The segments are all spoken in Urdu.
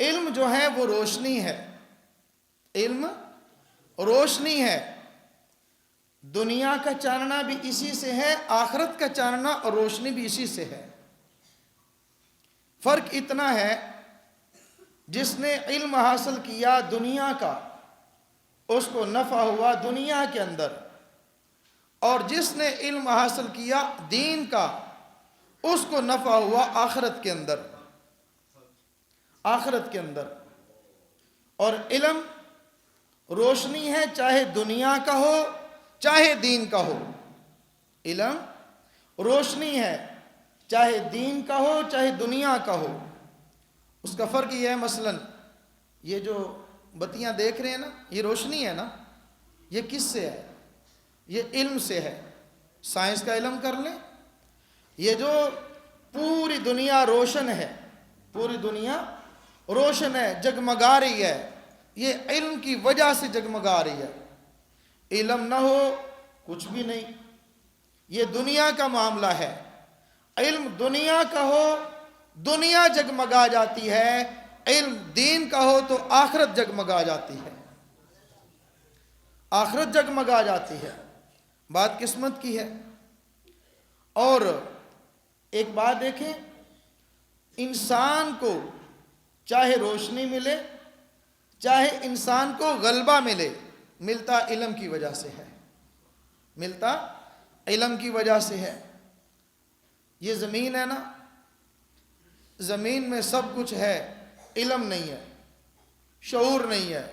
علم جو ہے وہ روشنی ہے، علم روشنی ہے۔ دنیا کا چاننا بھی اسی سے ہے، آخرت کا چاننا اور روشنی بھی اسی سے ہے۔ فرق اتنا ہے، جس نے علم حاصل کیا دنیا کا اس کو نفع ہوا دنیا کے اندر، اور جس نے علم حاصل کیا دین کا اس کو نفع ہوا آخرت کے اندر، آخرت کے اندر۔ اور علم روشنی ہے، چاہے دنیا کا ہو چاہے دین کا ہو۔ علم روشنی ہے، چاہے دین کا ہو چاہے دنیا کا ہو۔ اس کا فرق یہ ہے، مثلا یہ جو بتیاں دیکھ رہے ہیں نا، یہ روشنی ہے نا، یہ کس سے ہے؟ یہ علم سے ہے۔ سائنس کا علم کر لیں، یہ جو پوری دنیا روشن ہے، پوری دنیا روشن ہے، جگمگا رہی ہے، یہ علم کی وجہ سے جگمگا رہی ہے۔ علم نہ ہو کچھ بھی نہیں، یہ دنیا کا معاملہ ہے۔ علم دنیا کا ہو دنیا جگمگا جاتی ہے، علم دین کا ہو تو آخرت جگمگا جاتی ہے، آخرت جگمگا جاتی ہے۔ بات قسمت کی ہے۔ اور ایک بات دیکھیں، انسان کو چاہے روشنی ملے چاہے انسان کو غلبہ ملے، ملتا علم کی وجہ سے ہے، ملتا علم کی وجہ سے ہے۔ یہ زمین ہے نا، زمین میں سب کچھ ہے، علم نہیں ہے، شعور نہیں ہے۔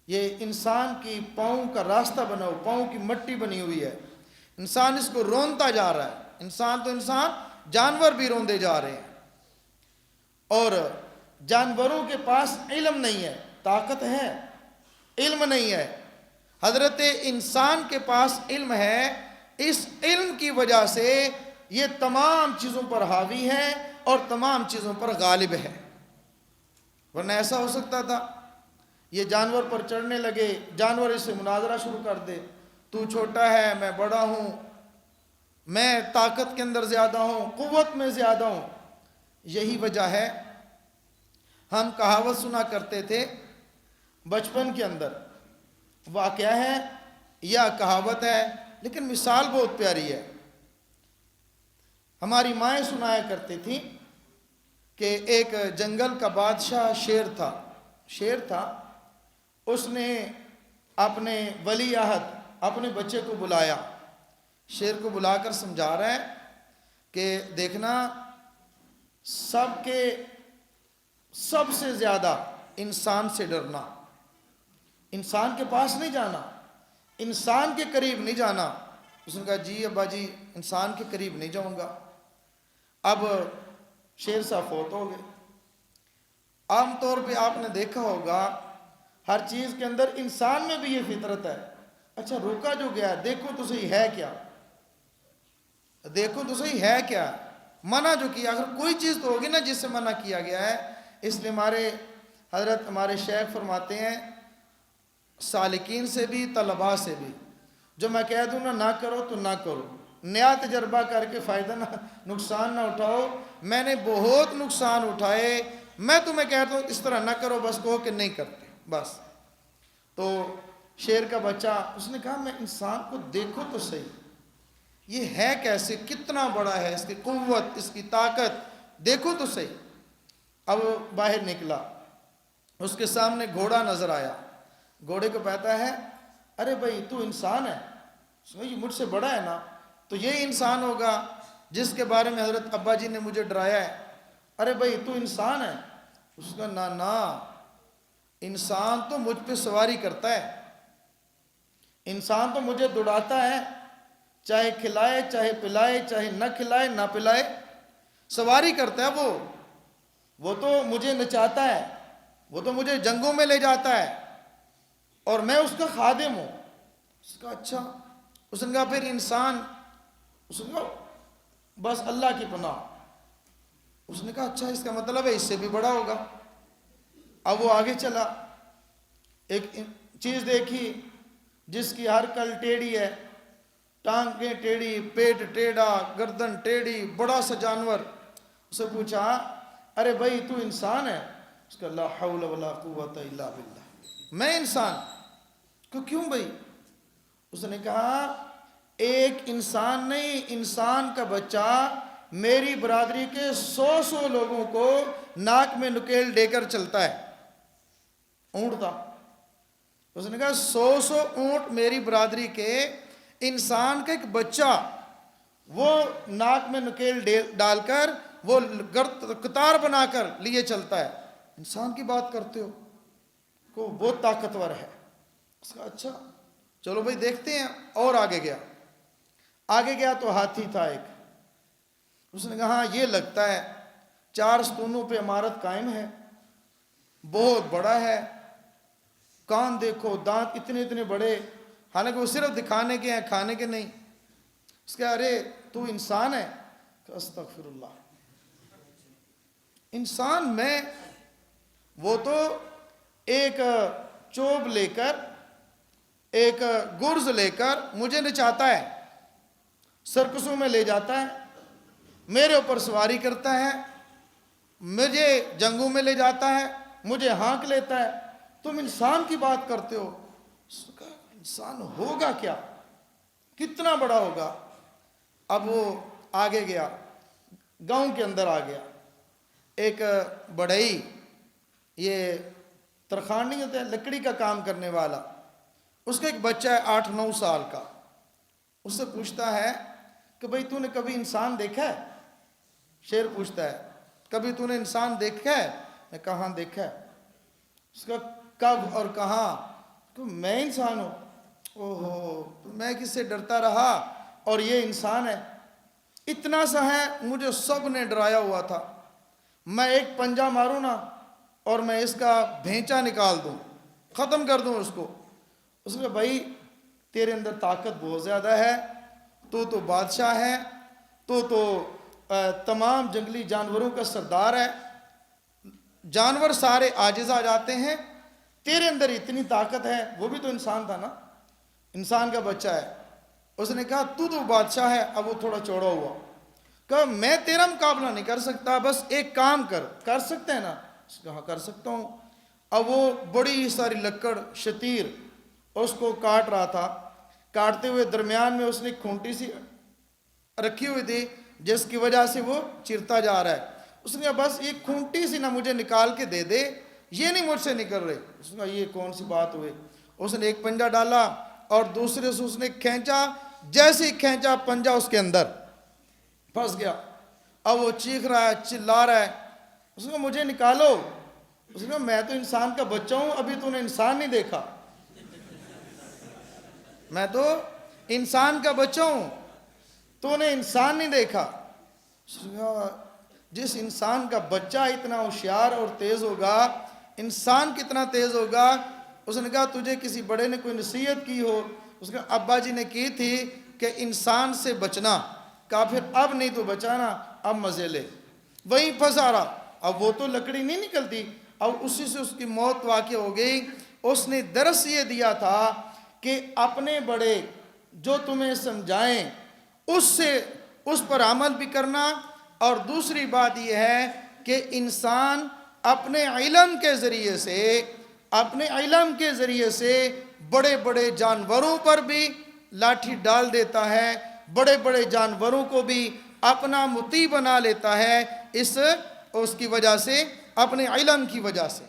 یہ انسان کی پاؤں کا راستہ بنا ہوا، پاؤں کی مٹی بنی ہوئی ہے، انسان اس کو رونتا جا رہا ہے۔ انسان تو انسان، جانور بھی روندے جا رہے ہیں۔ اور جانوروں کے پاس علم نہیں ہے، طاقت ہے، علم نہیں ہے۔ حضرت انسان کے پاس علم ہے، اس علم کی وجہ سے یہ تمام چیزوں پر حاوی ہے اور تمام چیزوں پر غالب ہے۔ ورنہ ایسا ہو سکتا تھا یہ جانور پر چڑھنے لگے، جانور اس سے مناظرہ شروع کر دے، تو چھوٹا ہے میں بڑا ہوں، میں طاقت کے اندر زیادہ ہوں، قوت میں زیادہ ہوں۔ یہی وجہ ہے، ہم کہاوت سنا کرتے تھے بچپن کے اندر، واقعہ ہے یا کہاوت ہے لیکن مثال بہت پیاری ہے۔ ہماری مائیں سنایا کرتی تھیں کہ ایک جنگل کا بادشاہ شیر تھا، اس نے اپنے ولی عہد اپنے بچے کو بلایا، شیر کو بلا کر سمجھا رہا ہے کہ دیکھنا، سب سے زیادہ انسان سے ڈرنا، انسان کے پاس نہیں جانا، انسان کے قریب نہیں جانا۔ اس نے کہا جی ابا جی انسان کے قریب نہیں جاؤں گا۔ اب شیر صاحب فوت ہو گئے۔ عام طور پہ آپ نے دیکھا ہوگا ہر چیز کے اندر انسان میں بھی یہ فطرت ہے، اچھا روکا جو گیا دیکھو تو صحیح ہے کیا، دیکھو تو صحیح ہے کیا، منع جو کیا، اگر کوئی چیز تو ہوگی نا جس سے منع کیا گیا ہے۔ اس لیے ہمارے شیخ فرماتے ہیں، سالکین سے بھی طلباء سے بھی، جو میں کہہ دوں نہ کرو تو نہ کرو، نیا تجربہ کر کے فائدہ نقصان نہ اٹھاؤ۔ میں نے بہت نقصان اٹھائے، میں تمہیں کہتا ہوں اس طرح نہ کرو، بس کہو کہ نہیں کرتے بس۔ تو شیر کا بچہ اس نے کہا میں انسان کو دیکھو تو صحیح، یہ ہے کیسے، کتنا بڑا ہے، اس کی قوت اس کی طاقت دیکھو تو صحیح۔ اب باہر نکلا، اس کے سامنے گھوڑا نظر آیا، گھوڑے کو کہتا ہے ارے بھائی تو انسان ہے؟ اس نے یہ مجھ سے بڑا ہے نا، تو یہ انسان ہوگا جس کے بارے میں حضرت ابا جی نے مجھے ڈرایا ہے۔ ارے بھائی تو انسان ہے؟ اس کا نا انسان تو مجھ پہ سواری کرتا ہے، انسان تو مجھے دوڑاتا ہے، چاہے کھلائے چاہے پلائے، چاہے نہ کھلائے نہ پلائے، سواری کرتا ہے وہ تو مجھے نچاتا ہے، وہ تو مجھے جنگوں میں لے جاتا ہے اور میں اس کا خادم ہوں۔ اس کا اچھا، اس نے کہا پھر انسان، اس نے کہا بس اللہ کی پناہ۔ اس نے کہا اچھا اس کا مطلب ہے اس سے بھی بڑا ہوگا۔ اب وہ آگے چلا، ایک چیز دیکھی جس کی ہر کل ٹیڑھی ہے، ٹانگیں ٹیڑھی، پیٹ ٹیڑھا، گردن ٹیڑھی، بڑا سا جانور۔ اسے پوچھا ارے بھائی تو انسان ہے؟ اس کا لا حول ولا قوت الا باللہ، میں انسان کو کیوں بھائی؟ اس نے کہا ایک انسان نہیں، انسان کا بچہ میری برادری کے 100 لوگوں کو ناک میں نکیل دے کر چلتا ہے۔ اونٹ تھا، اس نے کہا 100 اونٹ میری برادری کے، انسان کا ایک بچہ وہ ناک میں نکیل ڈال کر وہ قطار بنا کر لیے چلتا ہے، انسان کی بات کرتے ہو کو بہت طاقتور ہے۔ اس کا اچھا چلو بھائی دیکھتے ہیں، اور آگے گیا تو ہاتھی تھا ایک۔ اس نے کہا ہاں یہ لگتا ہے 4 ستونوں پہ عمارت قائم ہے، بہت بڑا ہے، کان دیکھو، دانت اتنے اتنے بڑے، حالانکہ وہ صرف دکھانے کے ہیں، کھانے کے نہیں۔ اس کا ارے تو انسان ہے؟ استغفر اللہ، انسان میں؟ وہ تو ایک چوب لے کر، ایک گرز لے کر مجھے نچاتا ہے، سرکسوں میں لے جاتا ہے، میرے اوپر سواری کرتا ہے، مجھے جنگوں میں لے جاتا ہے، مجھے ہانک لیتا ہے، تم انسان کی بات کرتے ہو؟ انسان ہوگا کیا، کتنا بڑا ہوگا؟ اب وہ آگے گیا، گاؤں کے اندر آ گیا، ایک بڑھئی، یہ ترخان نہیں ہوتا ہے، لکڑی کا کام کرنے والا، اس کا ایک بچہ ہے 8-9 سال کا۔ اس سے پوچھتا ہے کہ بھئی تو نے کبھی انسان دیکھا ہے؟ شیر پوچھتا ہے کبھی تو نے انسان دیکھا ہے؟ میں کہاں دیکھا ہے؟ اس کا کب اور کہاں؟ کہ میں انسان ہوں؟ اوہو، میں کس سے ڈرتا رہا اور یہ انسان ہے، اتنا سا ہے، مجھے سب نے ڈرایا ہوا تھا، میں ایک پنجہ ماروں نا اور میں اس کا بھینچا نکال دوں، ختم کر دوں اس کو۔ اس نے کہا بھائی تیرے اندر طاقت بہت زیادہ ہے، تو بادشاہ ہے، تو تمام جنگلی جانوروں کا سردار ہے، جانور سارے عاجز آ جاتے ہیں، تیرے اندر اتنی طاقت ہے، وہ بھی تو انسان تھا نا، انسان کا بچہ ہے۔ اس نے کہا تو بادشاہ ہے، اب وہ تھوڑا چوڑا ہوا، کہا میں تیرا مقابلہ نہیں کر سکتا، بس ایک کام کر سکتے ہیں نا؟ اس نے کہا کر سکتا ہوں۔ اب وہ بڑی ساری لکڑ شتیر اس کو کاٹ رہا تھا، کاٹتے ہوئے درمیان میں اس نے کھونٹی سی رکھی ہوئی تھی جس کی وجہ سے وہ چرتا جا رہا ہے۔ اس نے کہا بس ایک کھونٹی سی نہ مجھے نکال کے دے دے، یہ نہیں مجھ سے نکل رہی۔ اس نے کہا یہ کون سی بات ہوئی؟ اس نے ایک پنجہ ڈالا اور دوسرے سے اس نے کھینچا، جیسے ہی کھینچا پنجہ اس کے اندر پھنس گیا۔ اب وہ چیخ رہا ہے، چلا رہا ہے۔ اس نے کہا مجھے نکالو۔ اس نے کہا میں تو انسان کا بچہ ہوں، ابھی تو نے انسان نہیں دیکھا، میں تو انسان کا بچہ ہوں، تو نے انسان نہیں دیکھا۔ اس نے کہا جس انسان کا بچہ اتنا ہوشیار اور تیز ہوگا، انسان کتنا تیز ہوگا؟ اس نے کہا تجھے کسی بڑے نے کوئی نصیحت کی ہو؟ اس نے کہا ابا جی نے کی تھی کہ انسان سے بچنا۔ کہا پھر اب نہیں تو بچانا، اب مزے لے۔ وہیں پھنسا رہا، اب وہ تو لکڑی نہیں نکلتی، اب اسی سے اس کی موت واقع ہو گئی۔ اس نے درس یہ دیا تھا کہ اپنے بڑے جو تمہیں سمجھائیں اس پر عمل بھی کرنا، اور دوسری بات یہ ہے کہ انسان اپنے علم کے ذریعے سے بڑے بڑے جانوروں پر بھی لاٹھی ڈال دیتا ہے، بڑے بڑے جانوروں کو بھی اپنا مطیع بنا لیتا ہے، اس کی وجہ سے، اپنے علم کی وجہ سے۔